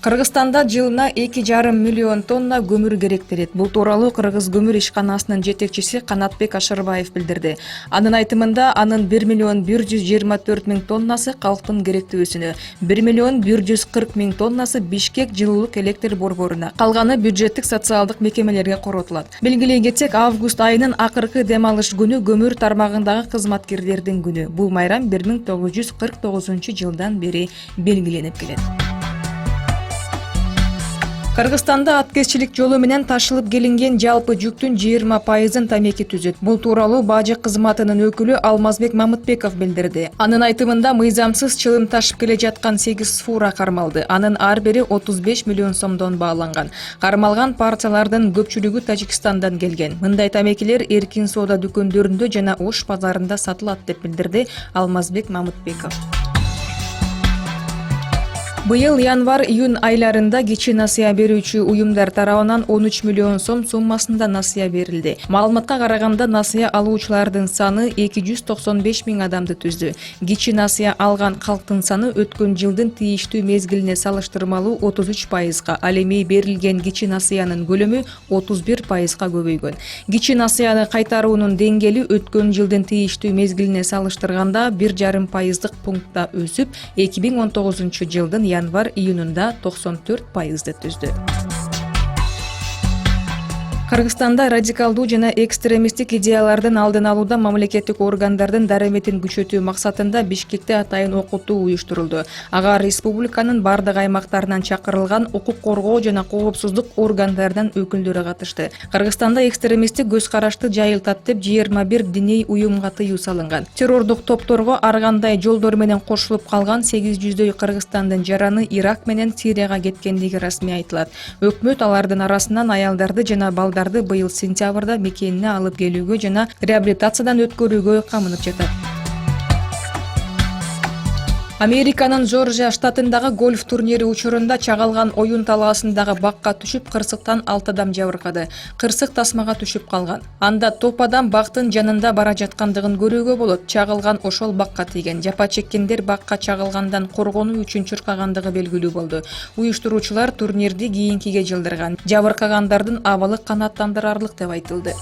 Кыргызстанда жылына 2,5 миллион тонна көмүр керектелет. Бул тууралуу Кыргыз көмүр ишканасынын жетекчиси Канатбек Ашырбаев билдирди. Анын айтымында, анын 1 миллион 124 миң тоннасы калктын керектөөсүнө, 1 миллион 140 миң тоннасы Бишкек жылуулук электр борборуна, калганы бюджеттик социалдык мекемелерге коротулат. Белгилей кетсек, август айынын акыркы дем алыш күнү көмүр тармагындагы кызматкерлердин күнү. Бул майрам 1949 жылдан бери белгиленип келет. Кыргызстанда аткезчилик жолу менен ташылып келинген жалпы жүктүн 20%-ын тамеки түзөт. Бул тууралуу бажы кызматынын өкүлү Алмазбек Мамытбеков билдирди. Анын айтымында, мыйзамсыз чылым ташып келе жаткан 8 фура кармалды. Анын ар бири 35 миллион сомдон бааланган. Кармалган партиялардын көпчүлүгү Тажикстандан келген. Мындай тамекилер эркин соода дүкөндөрүндө жана Ош базарында сатылат деп билдирди Алмазбек Мамытбеков. Быйыл январь-июнь айларында кичи насыя берүүчү уюмдар тарабынан 13 миллион сом суммасында насыя берилди. Маалыматка караганда, насыя алуучулардын саны 295 миң адамды түздү. Кичи насыя алган калктын саны өткөн жылдын тийиштүү мезгилине салыштырмалуу 33%, ал эми берилген кичи насыянын көлөмү 31%га көбөйгөн. Кичи насыяны кайтаруунун деңгээли өткөн жылдын тийиштүү мезгилине салыштырганда 1,5% пунктта өсүп, 2019 жылдын январь-июнунда 94%ды түздү. Кыргызстанда радикалдуу жана экстремисттик идеялардын алдын алууда мамлекеттик органдардын дараметин күчөтүү максатында Бишкекте атайын окутуу уюштурулду. Ага республиканын бардык аймактарынан чакырылган укук коргоо жана коопсуздук органдарынын өкүлдөрү катышты. Кыргызстанда экстремисттик көз карашты жайылтат деп 21 диний уюмга тыюу салынган. Террордук топторго ар кандай жолдор менен кошулуп калган 800дөй Кыргызстандын жараны Ирак менен Сирияга кеткендиги расмий айтылат. Өкмөт алардын арасынан аялдарды жана балдарды быйыл сентябрда мекенине алып келүүгө жана реабилитациядан өткөрүүгө камынып жатат. Американын Жоржия штатындагы гольф турнири учурунда чагылган оюн талаасындагы бакка түшүп, кырсыктан 6 адам жабыркады. Кырсык тасмага түшүп калган. Анда топ адам бактын жанында бара жаткандыгын көрүүгө болот. Чагылган ошол бакка тийген. Жапа чеккендер бакка чагылгандан коргонуу үчүн чуркагандыгы белгилүү болду. Уюштуруучулар турнирди кийинкиге жылдырган. Жабыркагандардын абалы канааттандырарлык деп айтылды.